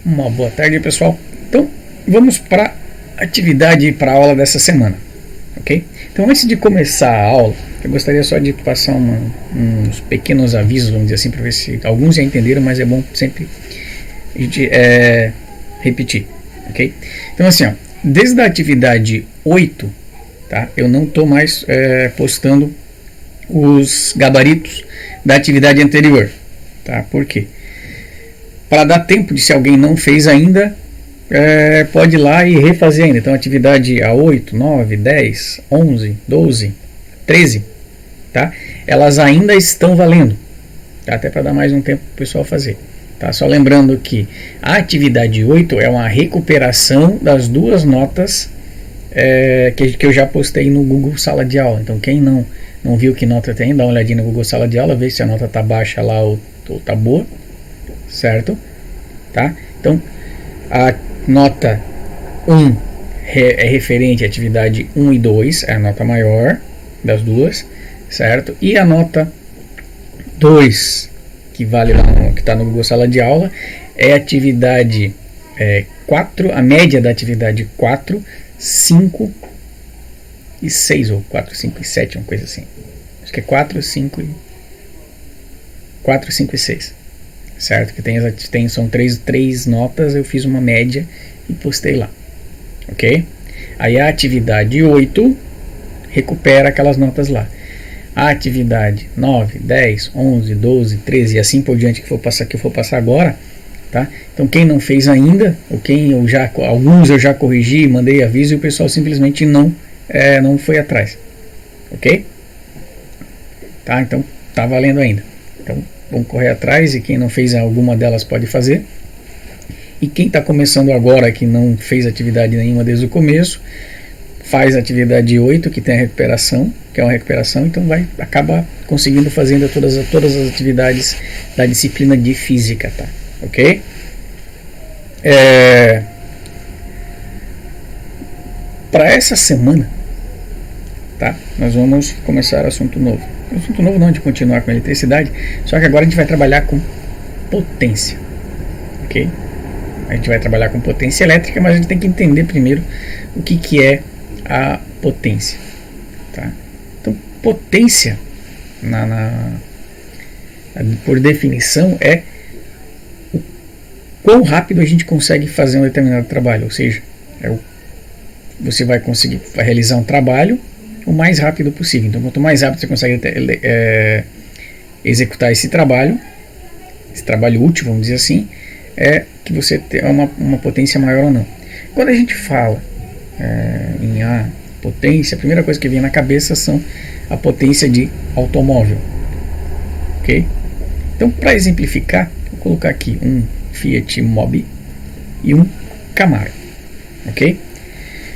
Uma boa tarde, pessoal. Então, vamos para a atividade para a aula dessa semana, ok? Então, antes de começar a aula, eu gostaria só de passar uns pequenos avisos, vamos dizer assim, para ver se alguns já entenderam, mas é bom sempre a gente repetir, ok? Então, assim, ó, desde a atividade 8, tá? Eu não estou mais postando os gabaritos da atividade anterior, tá? Por quê? Para dar tempo de, se alguém não fez ainda, pode ir lá e refazer ainda. Então, atividade A8, 9, 10, 11, 12, 13, tá? Elas ainda estão valendo, tá? Até para dar mais um tempo para o pessoal fazer, tá? Só lembrando que a atividade 8 é uma recuperação das duas notas que eu já postei no Google Sala de Aula. Então, quem não viu que nota tem, dá uma olhadinha no Google Sala de Aula, vê se a nota está baixa lá ou está boa, certo? Tá? Então, a nota 1 é referente à atividade 1 e 2, é a nota maior das duas, certo? E a nota 2, que vale lá, que está no Google Sala de Aula, é a atividade 4, a média da atividade 4, 5 e 6, ou 4, 5 e 7, uma coisa assim. Acho que é 4, 5 e 6. Certo? Que são três notas, eu fiz uma média e postei lá. Ok? Aí a atividade 8 recupera aquelas notas lá. A atividade 9, 10, 11, 12, 13 e assim por diante que eu for passar agora, tá? Então quem não fez ainda, ou alguns eu já corrigi, mandei aviso e o pessoal simplesmente não foi atrás. Ok? Tá? Então tá valendo ainda. Então vamos correr atrás, e quem não fez alguma delas pode fazer. E quem está começando agora, que não fez atividade nenhuma desde o começo, faz a atividade 8, que tem a recuperação, que é uma recuperação, então acaba conseguindo fazer todas as atividades da disciplina de física, tá? Ok? Para essa semana, tá? Nós vamos começar assunto novo. Assunto novo não, de continuar com a eletricidade, só que agora a gente vai trabalhar com potência, ok? A gente vai trabalhar com potência elétrica, mas a gente tem que entender primeiro o que é a potência, tá? Então, potência, por definição, é o quão rápido a gente consegue fazer um determinado trabalho, ou seja, você vai conseguir realizar um trabalho o mais rápido possível. Então, quanto mais rápido você consegue executar esse trabalho útil, vamos dizer assim, que você tem uma potência maior ou não. Quando a gente fala em potência, a primeira coisa que vem na cabeça são a potência de automóvel, ok? Então, para exemplificar, vou colocar aqui um Fiat Mobi e um Camaro, ok?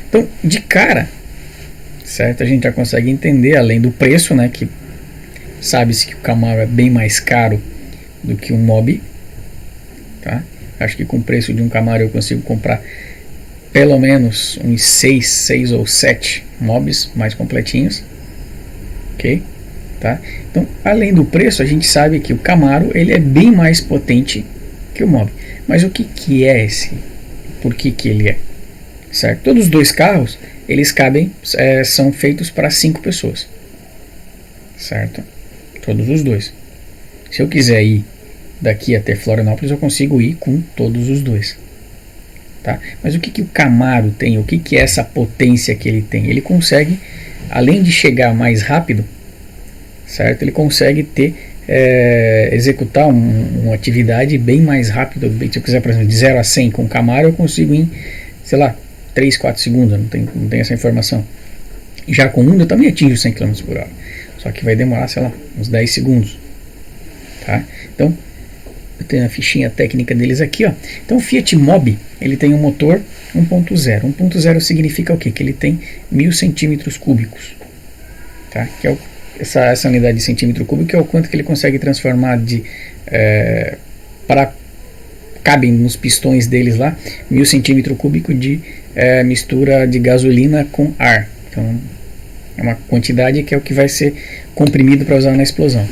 Então, de cara, certo? A gente já consegue entender, além do preço, né, que sabe-se que o Camaro é bem mais caro do que um Mobi, tá? Acho que com o preço de um Camaro eu consigo comprar pelo menos uns 6 ou 7 Mobis mais completinhos, ok? Tá? Então, além do preço, a gente sabe que o Camaro ele é bem mais potente que o Mobi. Mas o que é esse? Por que ele é? Certo? Todos os dois carros eles cabem, são feitos para 5 pessoas, certo? Todos os dois. Se eu quiser ir daqui até Florianópolis, eu consigo ir com todos os dois, tá? Mas o que o Camaro tem? O que é essa potência que ele tem? Ele consegue, além de chegar mais rápido, certo? Ele consegue executar uma atividade bem mais rápido. Se eu quiser, por exemplo, de 0 a 100 com o Camaro, eu consigo em, sei lá, 3, 4 segundos, não tem essa informação. Já com um eu também atingo 100 km por hora, só que vai demorar, sei lá, uns 10 segundos, tá? Então, eu tenho a fichinha técnica deles aqui, ó. Então, o Fiat Mobi, ele tem um motor 1.0. 1.0 significa o quê? Que ele tem 1000 centímetros cúbicos, tá? Que é essa unidade de centímetro cúbico, que é o quanto que ele consegue transformar cabem nos pistões deles lá 1000 centímetros cúbicos de mistura de gasolina com ar. Então é uma quantidade que é o que vai ser comprimido para usar na explosão,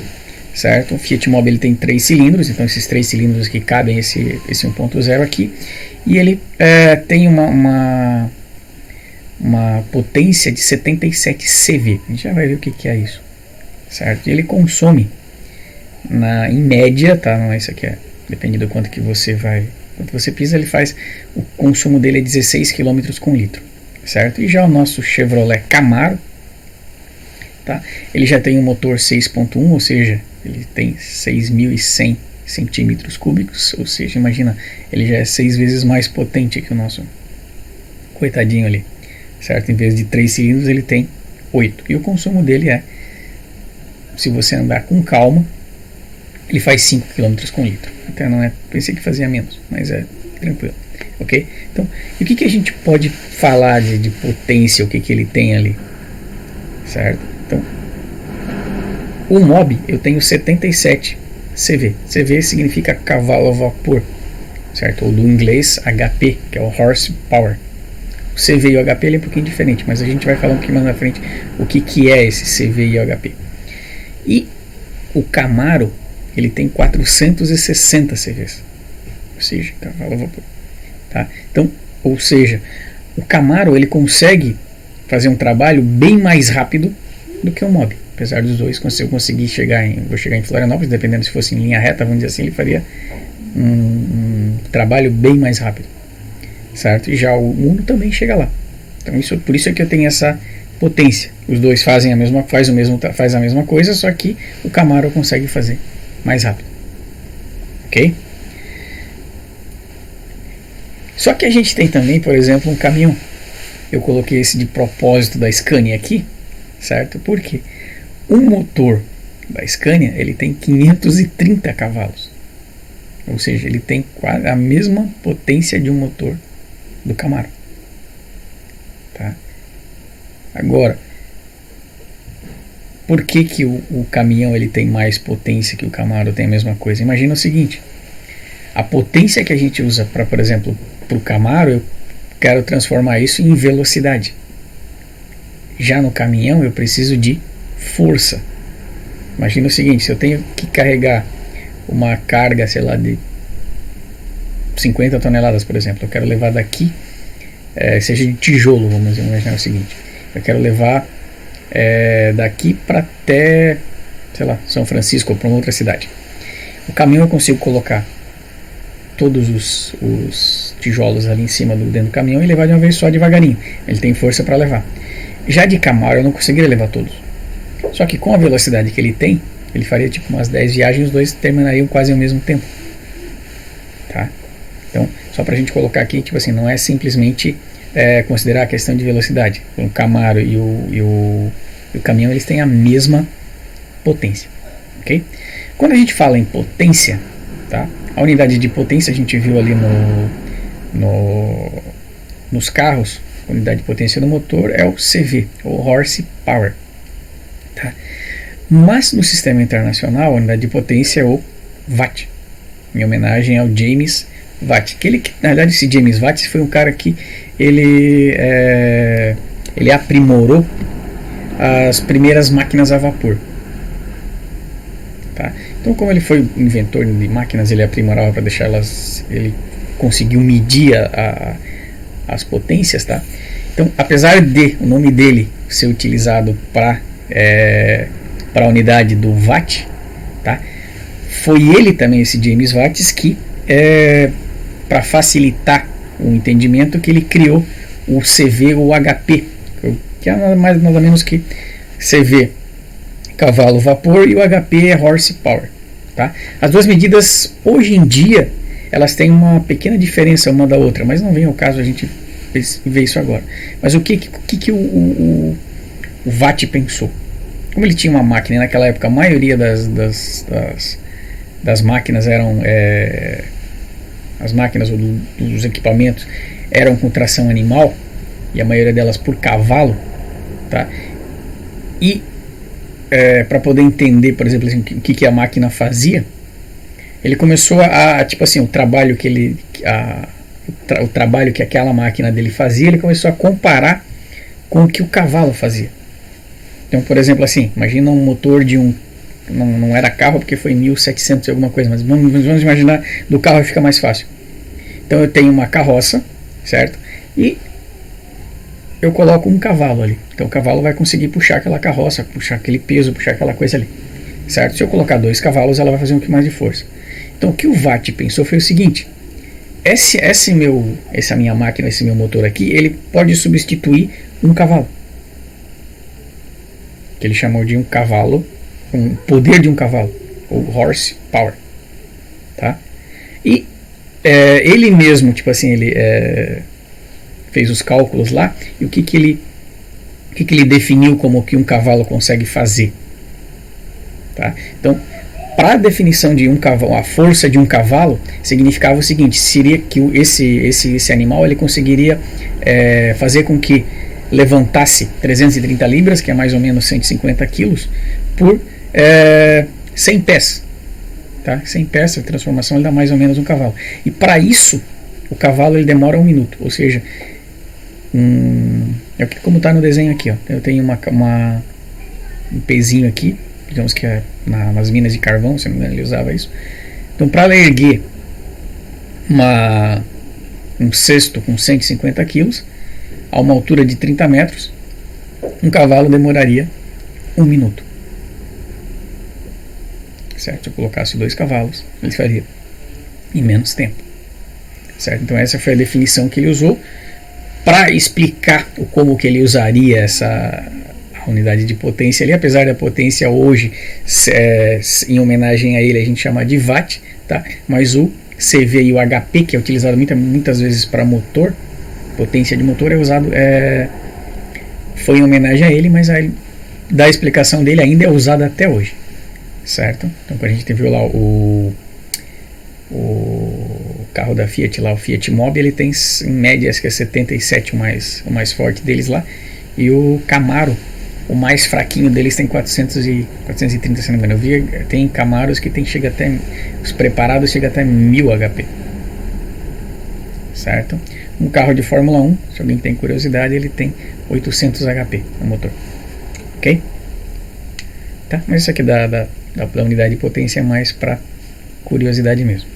certo? O Fiat Mobi ele tem 3 cilindros, então esses 3 cilindros que cabem esse 1.0 aqui, e ele tem uma potência de 77 CV. A gente já vai ver o que é isso, certo? E ele consome, em média, tá? Não é isso aqui, depende do quanto que você pisa, o consumo dele é 16 km com litro, certo? E já o nosso Chevrolet Camaro, tá? Ele já tem um motor 6.1, ou seja, ele tem 6.100 centímetros cúbicos, ou seja, imagina, ele já é 6 vezes mais potente que o nosso coitadinho ali, certo? Em vez de 3 cilindros ele tem 8, e o consumo dele se você andar com calma, ele faz 5 km com litro. Até não pensei que fazia menos, mas é tranquilo, ok? Então, e o que a gente pode falar de potência, o que ele tem ali, certo? Então, o Mobi eu tenho 77 CV. CV significa cavalo a vapor, certo? Ou do inglês HP, que é o horsepower. O CV e o HP ele é um pouquinho diferente, mas a gente vai falar um pouquinho mais na frente o que é esse CV e o HP. E o Camaro ele tem 460 CVs, ou seja, cavalo a vapor, tá? Então, ou seja, o Camaro ele consegue fazer um trabalho bem mais rápido do que o Mobi, apesar dos dois. Se eu conseguir chegar em Florianópolis, dependendo se fosse em linha reta, vamos dizer assim, ele faria um trabalho bem mais rápido, certo? E já o Uno também chega lá. Então por isso é que eu tenho essa potência. Os dois faz a mesma coisa, só que o Camaro consegue fazer mais rápido, ok? Só que a gente tem também, por exemplo, um caminhão. Eu coloquei esse de propósito da Scania aqui, certo? Porque o motor da Scania ele tem 530 cavalos, ou seja, ele tem quase a mesma potência de um motor do Camaro, tá? Agora, por que o caminhão ele tem mais potência que o Camaro tem a mesma coisa? Imagina o seguinte: a potência que a gente usa para, por exemplo, para o Camaro, eu quero transformar isso em velocidade. Já no caminhão eu preciso de força. Imagina o seguinte: se eu tenho que carregar uma carga, sei lá, de 50 toneladas, por exemplo, eu quero levar daqui, seja de tijolo, vamos imaginar o seguinte: eu quero levar daqui para até, sei lá, São Francisco ou para uma outra cidade. O caminhão eu consigo colocar todos os tijolos ali em cima dentro do caminhão e levar de uma vez só, devagarinho. Ele tem força para levar. Já de Camaro eu não conseguiria levar todos. Só que com a velocidade que ele tem, ele faria tipo umas 10 viagens, os dois terminariam quase ao mesmo tempo, tá? Então, só pra gente colocar aqui, tipo assim, não é simplesmente considerar a questão de velocidade. O Camaro e o caminhão, eles têm a mesma potência, ok? Quando a gente fala em potência, tá? A unidade de potência a gente viu ali nos carros. A unidade de potência do motor é o CV, ou horsepower, tá? Mas no sistema internacional a unidade de potência é o Watt, em homenagem ao James Watt. Na verdade, esse James Watt foi um cara que ele aprimorou as primeiras máquinas a vapor, tá? Então, como ele foi inventor de máquinas, ele aprimorava para deixá-las, ele conseguiu medir as potências, tá? Então, apesar de o nome dele ser utilizado para a unidade do watt, tá? Foi ele também, esse James Watt, que para facilitar o entendimento, que ele criou o CV ou HP, que é nada menos que CV, cavalo vapor, e o HP é horsepower, tá? As duas medidas hoje em dia elas têm uma pequena diferença uma da outra, mas não vem ao caso a gente ver isso agora. Mas o que o Watt pensou? Como ele tinha uma máquina, e naquela época a maioria das máquinas eram as máquinas ou dos equipamentos eram com tração animal, e a maioria delas por cavalo, tá? E para poder entender, por exemplo, assim, o que a máquina fazia, ele começou tipo assim, o trabalho que aquela máquina dele fazia, ele começou a comparar com o que o cavalo fazia. Então, por exemplo, assim, imagina um motor de um não era carro porque foi 1700 e alguma coisa, mas vamos imaginar, do carro fica mais fácil. Então eu tenho uma carroça, certo? E eu coloco um cavalo ali. Então o cavalo vai conseguir puxar aquela carroça, puxar aquele peso, puxar aquela coisa ali, certo? Se eu colocar 2 cavalos, ela vai fazer um pouco mais de força. Então o que o Watt pensou foi o seguinte: essa minha máquina, esse meu motor aqui, ele pode substituir um cavalo, que ele chamou de um cavalo, um poder de um cavalo, ou horse power, tá? E ele mesmo, tipo assim, ele fez os cálculos lá, e o que ele definiu como que um cavalo consegue fazer, tá? Então, para a definição de um cavalo, a força de um cavalo significava o seguinte: seria que esse animal ele conseguiria fazer com que levantasse 330 libras, que é mais ou menos 150 quilos, por 100 pés. Tá? 100 pés, a transformação ele dá mais ou menos um cavalo. E para isso, o cavalo ele demora 1 minuto. Ou seja, como está no desenho aqui, ó, eu tenho um pezinho aqui, digamos que nas minas de carvão, se não me engano, ele usava isso. Então, para erguer um cesto com 150 quilos, a uma altura de 30 metros, um cavalo demoraria 1 minuto. Certo? Se eu colocasse 2 cavalos, ele faria em menos tempo. Certo? Então essa foi a definição que ele usou para explicar como que ele usaria a unidade de potência ali. Apesar da potência hoje, em homenagem a ele, a gente chama de watt, tá? Mas o CV e o HP, que é utilizado muitas vezes para motor, potência de motor, é usado, foi em homenagem a ele, mas da explicação dele ainda é usado até hoje, certo? Então quando a gente viu lá o carro da Fiat lá, o Fiat Mobi, ele tem em média, acho que é 77 o mais forte deles lá, e o Camaro, o mais fraquinho deles, tem 430, se não me engano. Eu vi, tem Camaros que chega até, os preparados chega até 1000 HP, certo? Um carro de Fórmula 1, se alguém tem curiosidade, ele tem 800 HP no motor, ok? Tá? Mas isso aqui da unidade de potência é mais para curiosidade mesmo,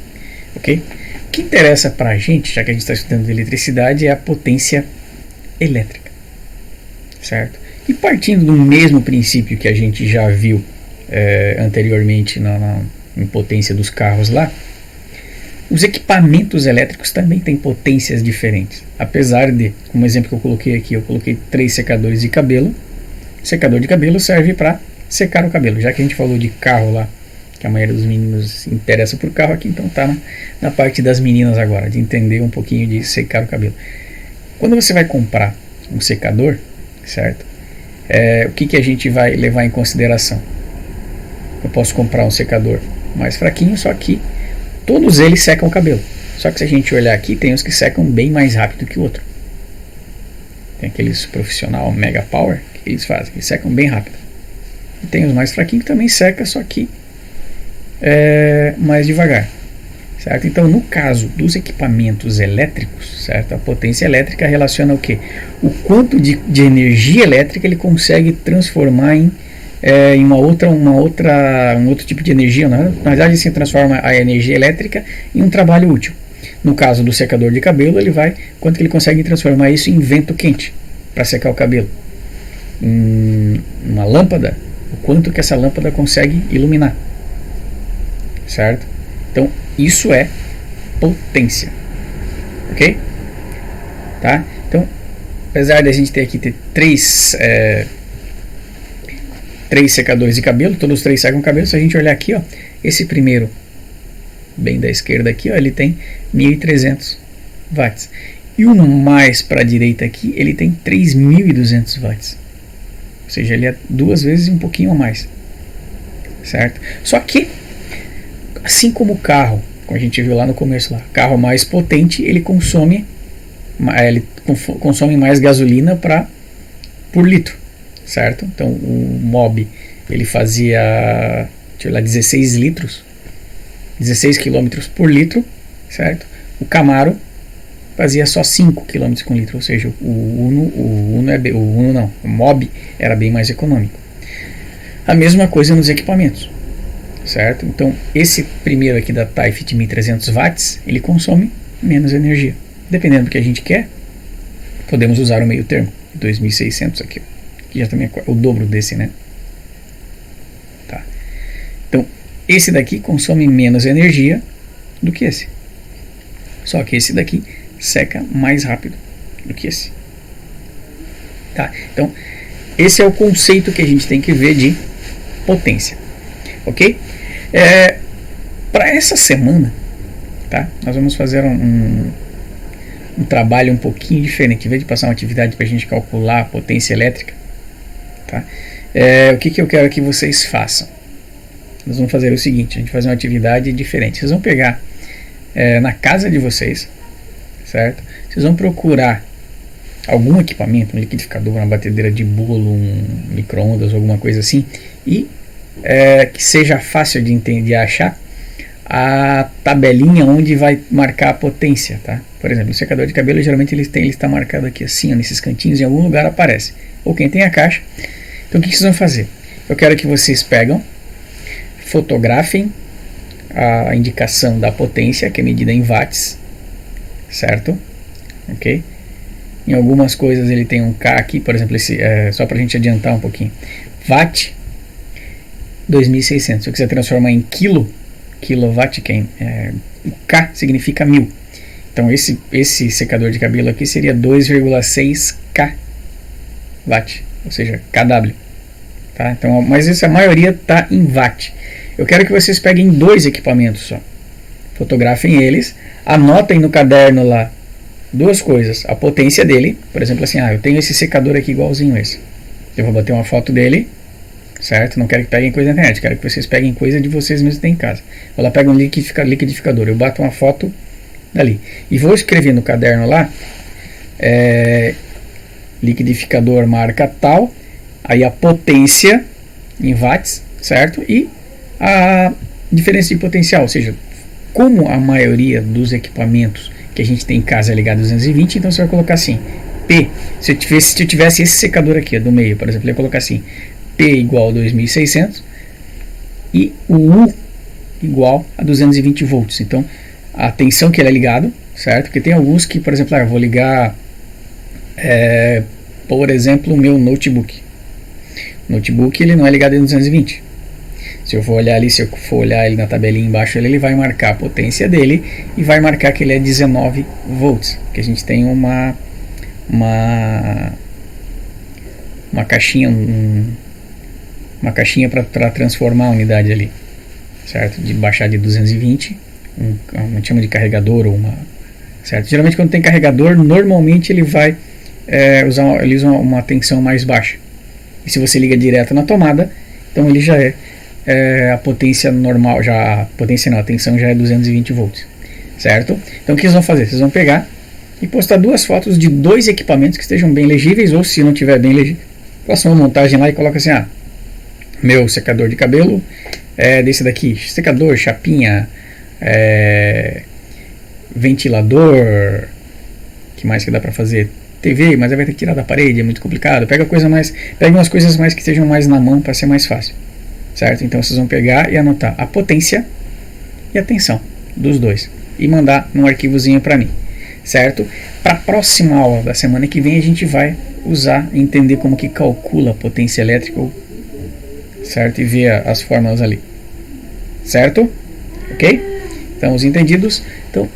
ok? O que interessa para a gente, já que a gente está estudando de eletricidade, é a potência elétrica, certo? E partindo do mesmo princípio que a gente já viu anteriormente em potência dos carros lá, os equipamentos elétricos também têm potências diferentes. Apesar de, como exemplo que eu coloquei aqui, eu coloquei 3 secadores de cabelo. O secador de cabelo serve para secar o cabelo. Já que a gente falou de carro lá, que a maioria dos meninos se interessa por carro aqui, então tá na parte das meninas agora, de entender um pouquinho de secar o cabelo. Quando você vai comprar um secador, certo? O que a gente vai levar em consideração? Eu posso comprar um secador mais fraquinho, só que todos eles secam o cabelo. Só que se a gente olhar aqui, tem uns que secam bem mais rápido que o outro. Tem aqueles profissional Mega Power que eles fazem, eles secam bem rápido. E tem os mais fraquinhos que também secam, só que mais devagar, certo? Então, no caso dos equipamentos elétricos, certo? A potência elétrica relaciona o quê? O quanto de energia elétrica ele consegue transformar em um outro tipo de energia. Na verdade, se transforma a energia elétrica em um trabalho útil. No caso do secador de cabelo, quanto que ele consegue transformar isso em vento quente para secar o cabelo. Uma lâmpada, o quanto que essa lâmpada consegue iluminar, certo? Então isso é potência, ok? Tá? Então, apesar de a gente ter aqui três secadores de cabelo, todos os 3 secam o cabelo. Se a gente olhar aqui, ó, esse primeiro bem da esquerda aqui, ó, ele tem 1300 watts, e o mais para a direita aqui, ele tem 3200 watts, ou seja, ele é 2 vezes um pouquinho a mais, certo? Só que, assim como o carro, como a gente viu lá no começo, carro mais potente, ele consome mais gasolina por litro, certo? Então o Mobi, ele fazia 16 km por litro, certo? O Camaro fazia só 5 km com litro, ou seja, o Mobi era bem mais econômico. A mesma coisa nos equipamentos, certo? Então esse primeiro aqui da Taifit 1300 watts, ele consome menos energia. Dependendo do que a gente quer, podemos usar o meio termo, 2600 aqui, que já também é o dobro desse, né? Tá. Então esse daqui consome menos energia do que esse. Só que esse daqui seca mais rápido do que esse. Tá? Então esse é o conceito que a gente tem que ver de potência. Ok? Para essa semana, tá? Nós vamos fazer um trabalho um pouquinho diferente. Em vez de passar uma atividade para a gente calcular a potência elétrica, tá? O que eu quero que vocês façam? Nós vamos fazer o seguinte: a gente vai fazer uma atividade diferente. Vocês vão pegar na casa de vocês, certo? Vocês vão procurar algum equipamento, um liquidificador, uma batedeira de bolo, um micro-ondas, alguma coisa assim, e que seja fácil de entender, de achar a tabelinha onde vai marcar a potência, tá? Por exemplo, o secador de cabelo geralmente ele está marcado aqui assim, ó, nesses cantinhos, em algum lugar aparece. Ou quem tem a caixa. Então o que vocês vão fazer? Eu quero que vocês pegam, fotografem a indicação da potência, que é medida em watts, certo? Ok? Em algumas coisas ele tem um K aqui, por exemplo, esse, só para a gente adiantar um pouquinho. Watt 2600. Se eu quiser transformar em kilowatt, o K significa 1000. Então esse secador de cabelo aqui seria 2,6 kW, ou seja, kW. Tá? Então, mas essa maioria está em watt. Eu quero que vocês peguem dois equipamentos só, fotografem eles, anotem no caderno lá duas coisas: a potência dele, por exemplo, assim, eu tenho esse secador aqui igualzinho esse, eu vou bater uma foto dele, certo? Não quero que peguem coisa da internet, quero que vocês peguem coisa de vocês mesmos que tem em casa. Vou lá, pego um liquidificador, eu bato uma foto dali e vou escrever no caderno lá, liquidificador marca tal, aí a potência em watts, certo? E a diferença de potencial, ou seja, como a maioria dos equipamentos que a gente tem em casa é ligado a 220, então você vai colocar assim, P, se eu tivesse esse secador aqui do meio, por exemplo, eu ia colocar assim, P igual a 2600 e o U igual a 220 volts. Então a tensão que ele é ligado, certo? Porque tem alguns que, por exemplo, eu vou ligar, por exemplo, o meu notebook. O notebook ele não é ligado em 220. Se eu for olhar ali, se eu for olhar ele na tabelinha embaixo, ele vai marcar a potência dele e vai marcar que ele é 19 volts. Que a gente tem uma caixinha, uma caixinha para transformar a unidade ali, certo? De baixar de 220, a gente chama de carregador ou certo? Geralmente quando tem carregador, normalmente ele vai ele usa uma tensão mais baixa. E se você liga direto na tomada, então ele já a potência normal, a tensão já é 220 volts, certo? Então o que vocês vão fazer? Vocês vão pegar e postar duas fotos de dois equipamentos que estejam bem legíveis, ou se não tiver bem legível, faça uma montagem lá e coloca assim, meu secador de cabelo é desse daqui, secador, chapinha, ventilador, que mais que dá para fazer? TV, mas vai ter que tirar da parede, é muito complicado. Pega umas coisas mais que estejam mais na mão para ser mais fácil, certo? Então vocês vão pegar e anotar a potência e a tensão dos dois e mandar num arquivozinho para mim, certo? Para a próxima aula da semana que vem a gente vai entender como que calcula a potência elétrica, certo? E ver as fórmulas ali, certo? Ok? Então os entendidos. Então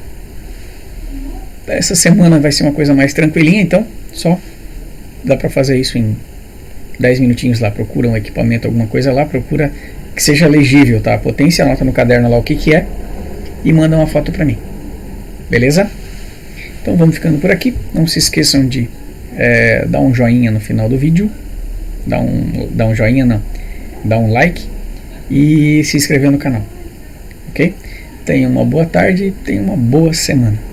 essa semana vai ser uma coisa mais tranquilinha, então só dá para fazer isso em 10 minutinhos lá. Procura um equipamento, alguma coisa lá, procura que seja legível, tá? A potência, anota no caderno lá o que é e manda uma foto para mim, beleza? Então vamos ficando por aqui. Não se esqueçam de dar um joinha no final do vídeo, dá um joinha não, dá um like e se inscrever no canal, ok? Tenha uma boa tarde, tenha uma boa semana.